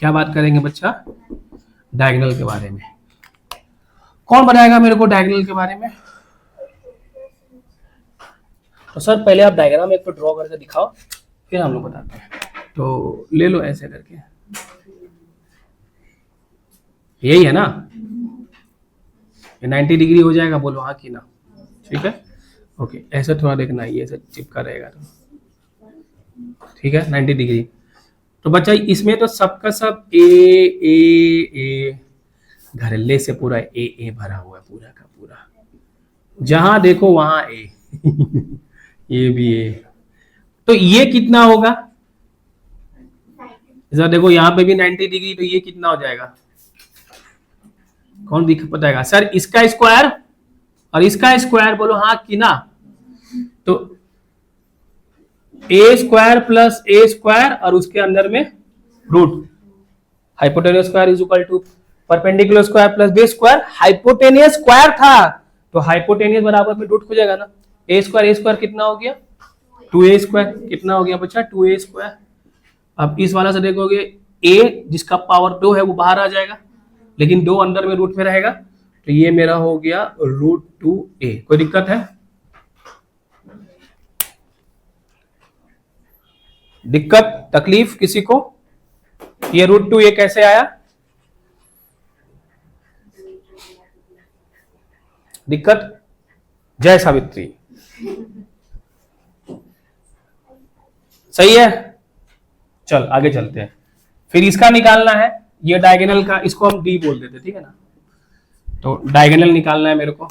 क्या बात करेंगे बच्चा, डायगोनल के बारे में। कौन बताएगा मेरे को डायगोनल के बारे में। तो सर पहले आप डायग्राम एक पर ड्रॉ करके दिखाओ, फिर हम लोग बताते हैं। तो ले लो ऐसे करके, यही है ना, ये 90 डिग्री हो जाएगा, बोलो हाँ कि ना, ठीक है, ओके। ऐसे थोड़ा देखना, ये ऐसे चिपका रहेगा तो ठीक है, 90 डिग्री। तो बच्चा इसमें तो सबका सब ए ए ए, घरल्ले से पूरा ए भरा हुआ है, पूरा का पूरा, जहां देखो वहां ए ये भी ए। तो ये कितना होगा, जरा देखो यहाँ पे भी 90 डिग्री, तो ये कितना हो जाएगा, कौन दिख बताएगा सर, इसका स्क्वायर और इसका स्क्वायर, बोलो हाँ कि ना। तो A square plus A square और उसके अंदर में root, hypotenuse square is equal to perpendicular square plus base square. Hypotenuse square था तो हाइपोटेनियस बराबर में रूट हो जाएगा ना, ए स्क्वायर कितना हो गया, 2a स्क्वायर, कितना हो गया बच्चा, 2a स्क्वायर। अब इस वाला से देखोगे a जिसका पावर 2 है वो बाहर आ जाएगा, लेकिन 2 अंदर में रूट में रहेगा, तो ये मेरा हो गया √2a। कोई दिक्कत है, दिक्कत तकलीफ किसी को, ये √2a कैसे आया, दिक्कत। जय सावित्री, सही है, चल आगे चलते हैं। फिर इसका निकालना है, ये डायगोनल का, इसको हम डी बोल देते, ठीक है ना। तो डायगोनल निकालना है मेरे को,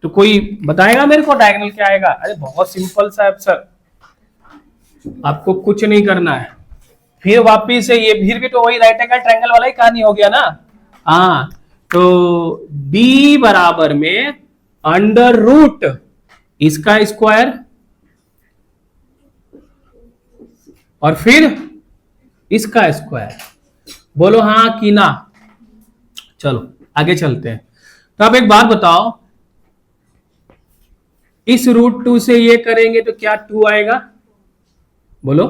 तो कोई बताएगा मेरे को डायगोनल क्या आएगा? अरे बहुत सिंपल सा है सर, आपको कुछ नहीं करना है। फिर वापिस से ये फिर भी तो वही राइट एंगल ट्रायंगल वाला ही कहानी हो गया ना। हाँ, तो b बराबर में अंडर रूट इसका स्क्वायर और फिर इसका स्क्वायर। बोलो हाँ कि ना? चलो आगे चलते हैं। तो अब एक बात बताओ, इस √2 से ये करेंगे तो क्या 2 आएगा? बोलो,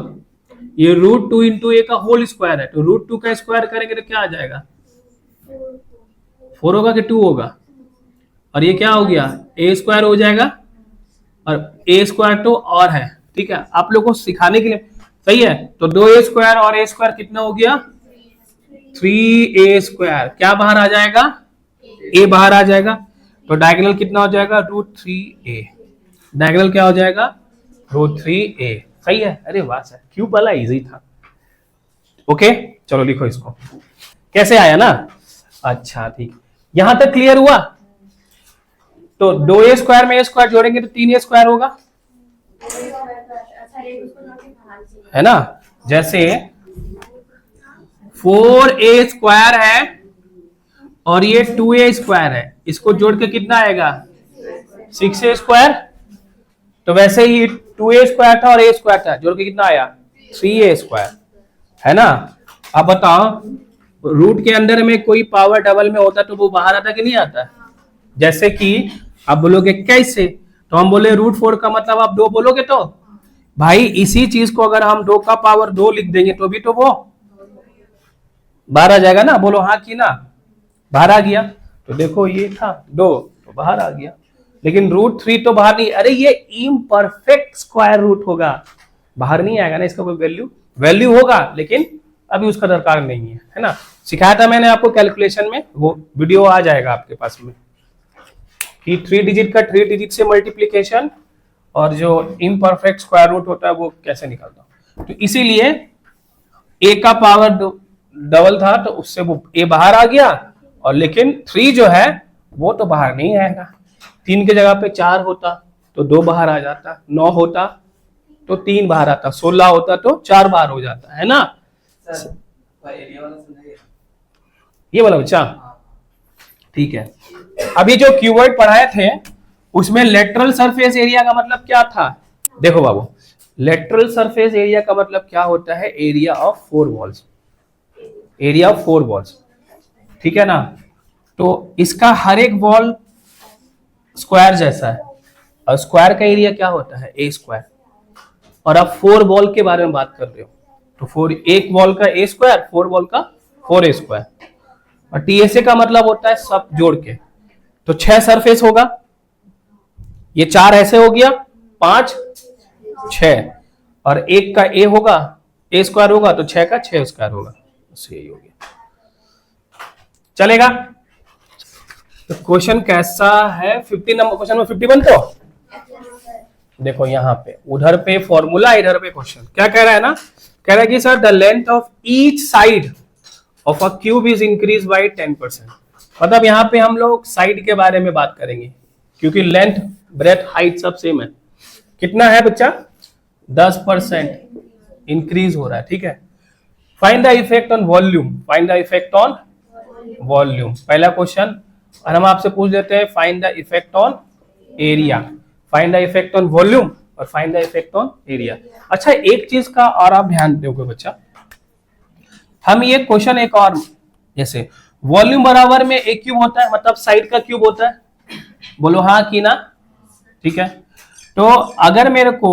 ये √2 इंटू ए का होल स्क्वायर है, तो √2 का स्क्वायर करेंगे तो क्या आ जाएगा? 4 होगा कि 2 होगा? और ये क्या हो गया? ए स्क्वायर हो जाएगा, और ए स्क्वायर तो और है, ठीक है, आप लोगों को सिखाने के लिए। सही है, तो 2a स्क्वायर और a स्क्वायर कितना हो गया? 3a square. क्या बाहर आ जाएगा? a बाहर आ जाएगा, तो डायगोनल कितना हो जाएगा? √3a। डायगोनल क्या हो जाएगा? √3a। सही है, अरे वाह सर, क्यूब वाला इजी था। ओके, चलो लिखो इसको। कैसे आया ना? अच्छा ठीक, यहां तक क्लियर हुआ? तो 2a स्क्वायर में a स्क्वायर जोड़ेंगे तो 3a स्क्वायर होगा, है ना? जैसे 4a स्क्वायर है और ये 2a स्क्वायर है, इसको जोड़ के कितना आएगा? 6a square. तो वैसे ही 2a स्क्वायर था और a स्क्वायर था, जोड़ के कितना आया? 3a स्क्वायर, है ना? अब बताओ, रूट के अंदर में कोई पावर डबल में होता तो वो बाहर आता कि नहीं आता? जैसे कि आप बोलोगे कैसे, तो हम बोले √4 का मतलब आप 2 बोलोगे, तो भाई इसी चीज को अगर हम 2 का पावर 2 लिख देंगे तो भी तो वो बाहर आ जाएगा ना। बोलो हाँ कि ना? बाहर आ गया। तो देखो ये था 2 तो बाहर आ गया, लेकिन √3 तो बाहर नहीं। अरे ये इम्परफेक्ट स्क्वायर रूट होगा, बाहर नहीं आएगा ना, इसका कोई वैल्यू होगा, लेकिन अभी उसका दरकार नहीं है ना? सिखाया था मैंने आपको कैलकुलेशन में, वो वीडियो आ जाएगा आपके पास में कि 3 डिजिट का 3 डिजिट से मल्टीप्लीकेशन और जो इम्परफेक्ट स्क्वायर रूट होता है वो कैसे निकालता। तो इसीलिए a का पावर डबल था तो उससे वो a बाहर आ गया, और लेकिन 3 जो है वो तो बाहर नहीं आएगा। 3 की जगह पे 4 होता तो 2 बाहर आ जाता, 9 होता तो 3 बाहर आता, 16 होता तो 4 बाहर हो जाता, है ना? ये वाला बच्चा ठीक है। अभी जो क्यूबॉइड पढ़ाए थे उसमें लेटरल सरफेस एरिया का मतलब क्या था? देखो बाबू, लेटरल सरफेस एरिया का मतलब क्या होता है? Area of 4 walls, area of 4 walls, ठीक है ना? तो इसका हर एक वॉल स्क्वायर जैसा है, और स्क्वायर का एरिया क्या होता है? a square. और आप 4 वॉल के बारे में बात कर रहे हो, तो 4 एक वॉल का a स्क्वायर, 4 वॉल का 4a स्क्वायर। और TSA का मतलब होता है सब जोड़ के, तो 6 सरफेस होगा, ये 4 ऐसे हो गया, 5 6, और एक का a होगा, a स्क्वायर होगा, तो 6 का 6 स्क्वायर होगा, यही हो गया। चलेगा? तो क्वेश्चन कैसा है? 50 नंबर क्वेश्चन में 51। तो देखो यहाँ पे, उधर पे फॉर्मूला, इधर पे क्वेश्चन क्या कह रहा है ना? कह रहा है कि sir the length of each side of a cube is increase by 10%। मतलब यहाँ पे हम लोग साइड के बारे में बात करेंगे, क्योंकि लेंथ ब्रेथ हाइट सब सेम है। कितना है बच्चा? 10% इंक्रीज हो रहा है, ठीक है। Find the effect on volume, find the effect on volume, पहला क्वेश्चन। और हम आपसे पूछ देते हैं find the effect on area, find the effect on volume और find the effect on area. अच्छा, एक चीज का और आप ध्यान दोगे बच्चा, हम ये क्वेश्चन एक और, जैसे वॉल्यूम बराबर में एक क्यूब होता है, मतलब साइड का क्यूब होता है। बोलो हाँ कि ना? ठीक है। तो अगर मेरे को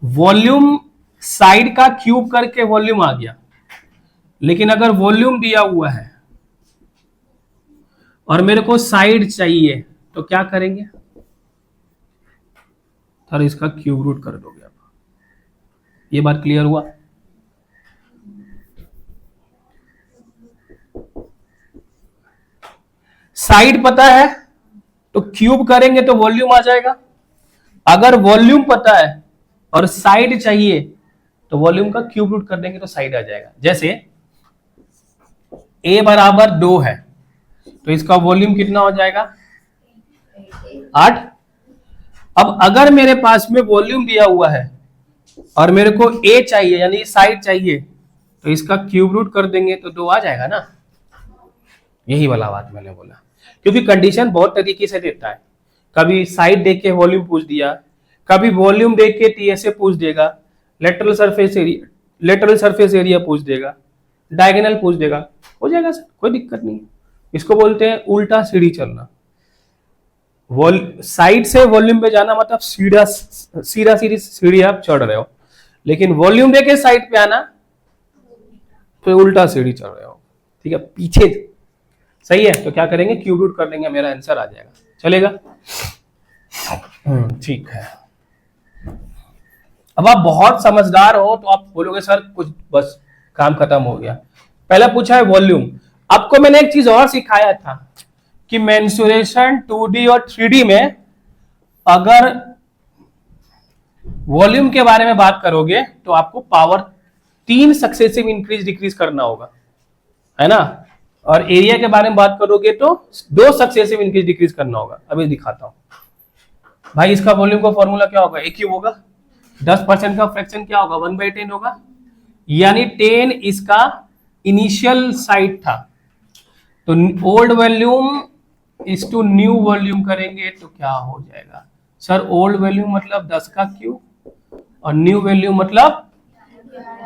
वॉल्यूम साइड का क्यूब करके वॉल्यूम आ गया, लेकिन अगर वॉल्यूम दिया हुआ है और मेरे को साइड चाहिए, तो क्या करेंगे? सर इसका क्यूब रूट कर दोगे आप। ये बात क्लियर हुआ? साइड पता है तो क्यूब करेंगे तो वॉल्यूम आ जाएगा। अगर वॉल्यूम पता है और साइड चाहिए तो वॉल्यूम का क्यूब रूट कर देंगे तो साइड आ जाएगा। जैसे ए बराबर 2 है तो इसका वॉल्यूम कितना हो जाएगा 8। अब अगर मेरे पास में वॉल्यूम दिया हुआ है और मेरे को ए चाहिए यानी साइड चाहिए तो इसका क्यूब रूट कर देंगे तो 2 आ जाएगा ना। यही वाला बात मैंने बोला, क्योंकि कंडीशन बहुत तरीके से देता है। कभी साइड देख के वॉल्यूम पूछ दिया, कभी वॉल्यूम देख के टीएसए पूछ देगा, लेटरल सरफेस एरिया पूछ देगा, डायगोनल पूछ देगा, हो जाएगा सर, कोई दिक्कत नहीं। इसको बोलते हैं उल्टा सीढ़ी चलना। साइड से वॉल्यूम पे जाना मतलब सीधा सीढ़ी आप चढ़ रहे हो, लेकिन वॉल्यूम देके साइड पे आना तो उल्टा सीढ़ी चढ़ रहे हो। ठीक है, पीछे सही है। तो क्या करेंगे, क्यूब रूट कर लेंगे, मेरा आंसर आ जाएगा। चलेगा, ठीक है। अब आप बहुत समझदार हो तो आप बोलोगे सर कुछ बस काम खत्म हो गया। पहला पूछा है वॉल्यूम। आपको मैंने एक चीज और सिखाया था कि मेंसुरेशन 2D और 3D में अगर वॉल्यूम के बारे में बात करोगे तो आपको पावर 3 सक्सेसिव इंक्रीज डिक्रीज करना होगा, है ना। और एरिया के बारे में बात करोगे तो 2 सक्सेसिव इंक्रीज डिक्रीज करना होगा। अभी दिखाता हूं भाई। इसका वॉल्यूम का फॉर्मूला क्या होगा, एक ही होगा। 10% का फ्रैक्शन क्या होगा, 1/10 होगा, यानी 10 इसका इनिशियल साइड था। तो ओल्ड वॉल्यूम इस टू न्यू वॉल्यूम करेंगे तो क्या हो जाएगा सर, ओल्ड वॉल्यूम मतलब 10 का क्यूब और न्यू वॉल्यूम मतलब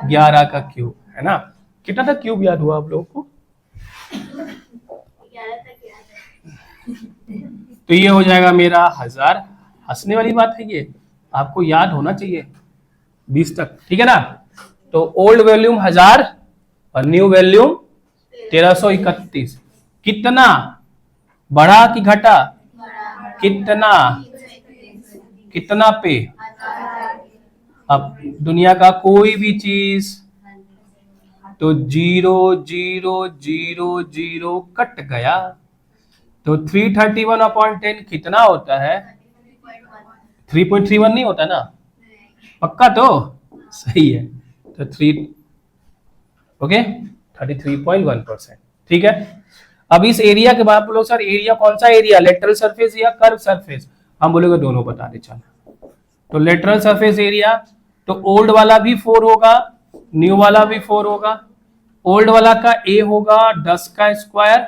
11 का क्यूब, है ना। कितना था क्यूब याद हुआ आप लोगों को? तो ये हो जाएगा मेरा 1000। हंसने वाली बात है ये, आपको याद होना चाहिए 20 तक, ठीक है ना। तो ओल्ड वॉल्यूम 1000 और न्यू वॉल्यूम 1331। कितना बढ़ा कि घटा, कितना पे। अब दुनिया का कोई भी चीज तो 0 0 0 0 कट गया तो 331/10 कितना होता है, 3.31 नहीं होता ना, पक्का तो सही है। तो 33.1%, ठीक है। अब इस एरिया के बाद बोलो सर एरिया कौन सा एरिया, लेटरल सरफेस या कर्व सरफेस, हम बोलेंगे दोनों बता दे चलो। तो लेटरल सरफेस एरिया तो ओल्ड वाला भी 4 होगा, न्यू वाला भी 4 होगा। ओल्ड वाला का ए होगा 10 का स्क्वायर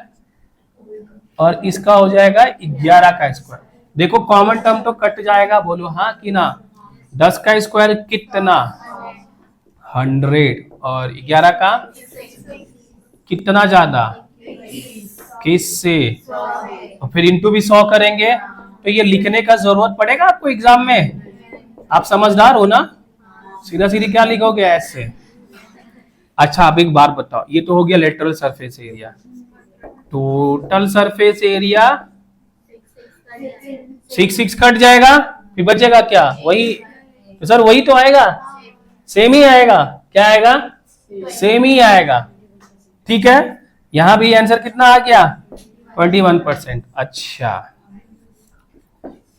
और इसका हो जाएगा 11 का स्क्वायर। देखो कॉमन टर्म तो कट जाएगा, बोलो हाँ कि ना। 10 का स्क्वायर कितना 100 और 11 का कितना ज्यादा किससे, और फिर इंटू भी 100 करेंगे तो ये लिखने का जरूरत पड़ेगा आपको एग्जाम में। आप समझदार हो ना, सीधा सीधी क्या लिखोगे ऐसे। अच्छा अब एक बार बताओ, ये तो हो गया lateral surface area. Total surface area 6 cut जाएगा, फिर बचेगा क्या, वही तो सर वही तो आएगा, सेम ही आएगा। क्या आएगा, सेम ही आएगा, ठीक है। यहां भी आंसर कितना आ गया 21%। अच्छा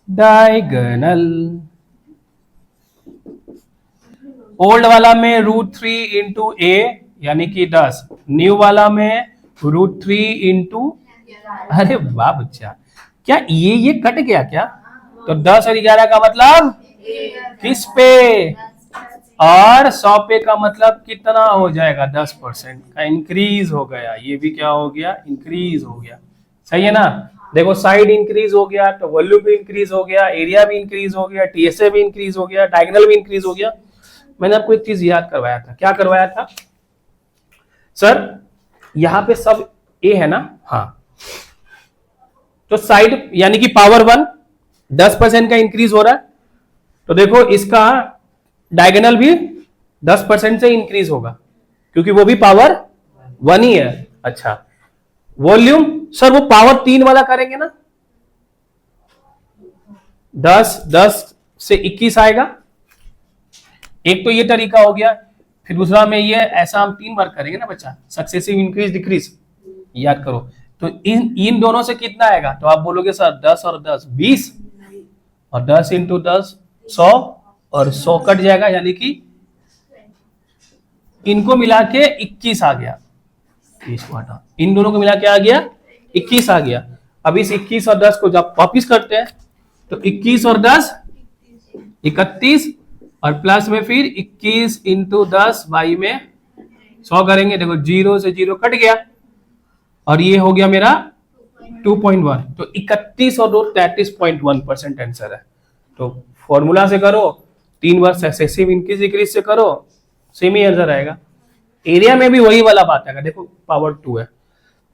डायगोनल ओल्ड वाला में √3 इंटू ए यानी कि 10, न्यू वाला में √3 इंटू, अरे वाह बच्चा, क्या ये कट गया क्या। तो 10 और 11 का मतलब किस पे, और 100 पे का मतलब कितना हो जाएगा 10% का इंक्रीज हो गया। ये भी क्या हो गया, इंक्रीज हो गया, सही है ना। देखो साइड इंक्रीज हो गया तो वॉल्यूम भी इंक्रीज हो गया, एरिया भी इंक्रीज हो गया, टीएसए भी इंक्रीज हो गया, डायगोनल भी इंक्रीज हो गया। मैंने आपको एक चीज याद करवाया था, क्या करवाया था सर, यहां पे सब ए है ना, हाँ। तो साइड यानी कि पावर 1 10% का इंक्रीज हो रहा है, तो देखो इसका डायगोनल भी 10% से इंक्रीज होगा क्योंकि वो भी पावर 1 ही है। अच्छा वॉल्यूम सर वो पावर 3 वाला करेंगे ना, 10 से 21 आएगा। एक तो ये तरीका हो गया, फिर दूसरा में ये ऐसा हम 3 बार करेंगे ना बच्चा, सक्सेसिव इंक्रीज डिक्रीज, याद करो। तो इन दोनों से कितना आएगा, तो आप बोलोगे सर 10 और 10 20 और 10 इंटू 10 100 और 100 कट जाएगा यानी कि इनको मिला के 21 आ गया। 21 को हटा, इन दोनों को मिला के आ गया 21 आ गया। अब इस 21 और 10 को जब वापिस करते हैं तो 21 और 10 31 और प्लस में फिर 21 इंटू 10 बाई में 100 करेंगे। देखो 0 से 0 कट गया और ये हो गया मेरा 2.1। तो 31 और 2 33.1% आंसर है। तो फॉर्मूला से करो, 3 बार सक्सेसिव इंक्रीज डिक्रीज से करो, सेम ही आंसर आएगा। एरिया में भी वही वाला बात है। देखो पावर 2 है,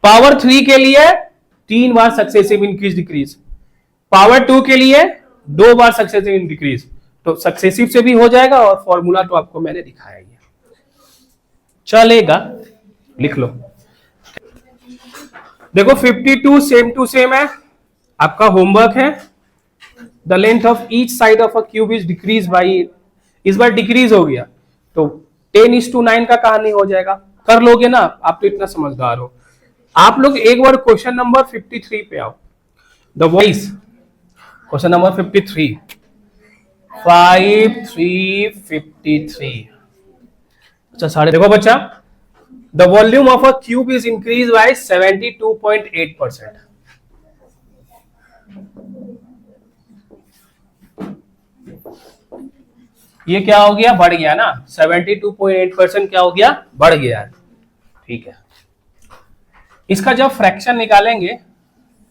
पावर 3 के लिए 3 बार सक्सेसिव इंक्रीज डिक्रीज, पावर 2 के लिए 2 बार सक्सेसिव डिक्रीज। तो सक्सेसिव से भी हो जाएगा और फॉर्मूला तो आपको मैंने दिखाया ही है, चलेगा, लिख लो। देखो 52 सेम टू सेम है, आपका होमवर्क है। The length of each side of a cube is decrease by, इस बार डिक्रीज हो गया तो 10:9 का कहानी हो जाएगा। कर लोगे ना, आप तो इतना समझदार हो। आप लोग एक बार क्वेश्चन नंबर 53 पे आओ। The voice question number 53 5353। अच्छा साढ़े, देखो बच्चा, the volume of a cube is increase by 72.8%। ये क्या हो गया, बढ़ गया ना, 72.8% क्या हो गया, बढ़ गया है। ठीक है, इसका जब फ्रैक्शन निकालेंगे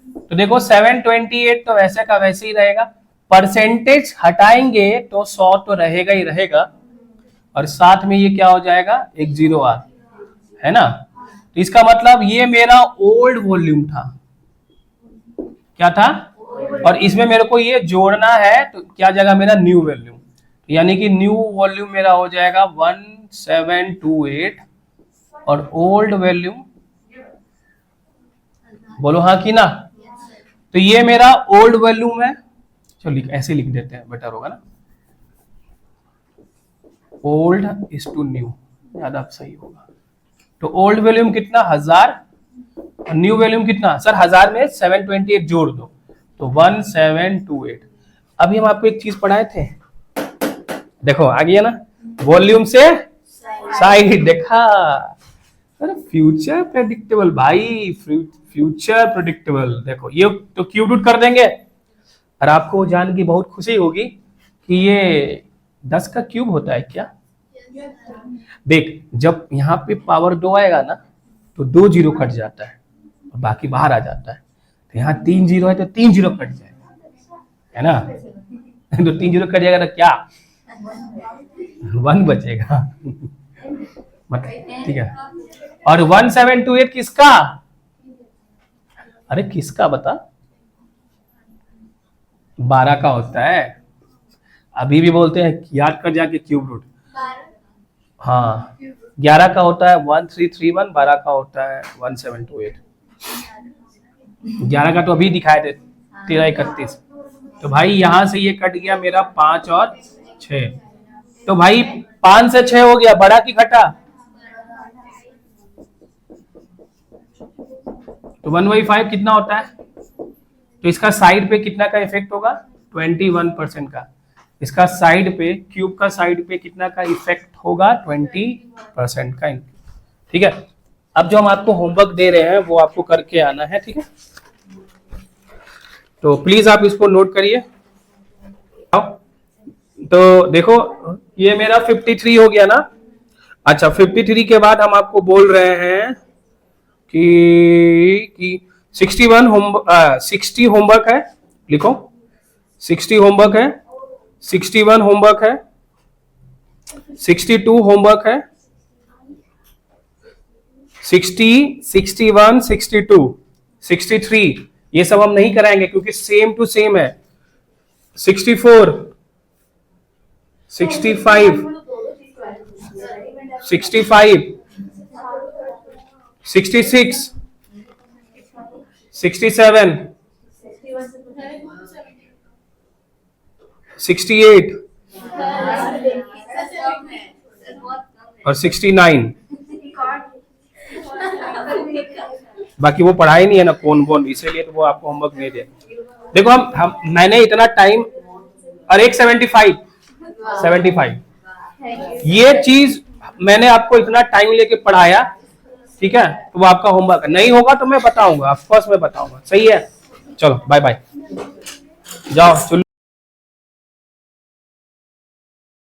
तो देखो 728 तो वैसे का वैसे ही रहेगा, परसेंटेज हटाएंगे तो 100 तो रहेगा ही रहेगा, और साथ में ये क्या हो जाएगा, एक 0 आ, है ना। तो इसका मतलब ये मेरा ओल्ड वॉल्यूम था, क्या था, और इसमें मेरे को ये जोड़ना है तो क्या जगह मेरा न्यू वॉल्यूम, यानी कि न्यू वॉल्यूम मेरा हो जाएगा 1728 और ओल्ड वॉल्यूम, बोलो हाँ कि ना। तो ये मेरा ओल्ड वॉल्यूम है, चलो ऐसे लिख देते हैं, बेटर होगा ना, ओल्ड इज टू न्यू, ज्यादा सही होगा। तो ओल्ड वॉल्यूम कितना 1000 और न्यू वॉल्यूम कितना, सर 1000 में 728 जोड़ दो तो 1728। अभी हम आपको एक चीज पढ़ाए थे, देखो आ गया ना, वॉल्यूम से साइड, देखा, अरे फ्यूचर प्रेडिक्टेबल भाई, फ्यूचर प्रेडिक्टेबल। देखो ये तो क्यूब रूट कर देंगे और आपको जान की बहुत खुशी होगी कि ये 10 का क्यूब होता है क्या। देख जब यहाँ पे पावर 2 आएगा ना तो 2 0 कट जाता है और बाकी बाहर आ जाता है, तो यहाँ 3 0 है तो 3 0 कट जाएगा, है ना। तो 3 0 कट जाएगा तो क्या 1 बचेगा। ठीक है, और 1728 किसका, अरे किसका बता, 12 का होता है। अभी भी बोलते हैं याद कर जाके क्यूब रूट, हाँ 11 का होता है 1331, 12 का होता है 1728। 11 का तो अभी दिखाए थे 1331। तो भाई यहां से ये कट गया मेरा 5 और 6, तो भाई 5 से 6 हो गया, बड़ा की घटा, तो 1/5 कितना होता है, तो इसका साइड पे कितना का इफेक्ट होगा, 21% का। इसका साइड पे, क्यूब का साइड पे कितना का इफेक्ट होगा, 20% का। ठीक है, अब जो हम आपको होमवर्क दे रहे हैं वो आपको करके आना है, ठीक है। तो प्लीज आप इसको नोट करिए। तो देखो ये मेरा 53 हो गया ना। अच्छा 53 के बाद हम आपको बोल रहे हैं कि 60 होमवर्क है, लिखो 60 होमवर्क है, 61 होमवर्क है, 62 होमवर्क है, 60, 61, 62, 63 ये सब हम नहीं कराएंगे क्योंकि सेम टू सेम है। 64, 65, 65, 66, 67, 68 और 69। बाकी वो पढ़ाई नहीं है ना कौन, इसीलिए तो वो आपको होमवर्क नहीं दिया। देखो हम मैंने इतना टाइम, और एक 75 ये चीज मैंने आपको इतना टाइम लेके पढ़ाया ठीक है, तो वो आपका होमवर्क है। नहीं होगा तो मैं बताऊंगा, ऑफ कोर्स मैं बताऊंगा। सही है, चलो बाय बाय, जाओ चलो।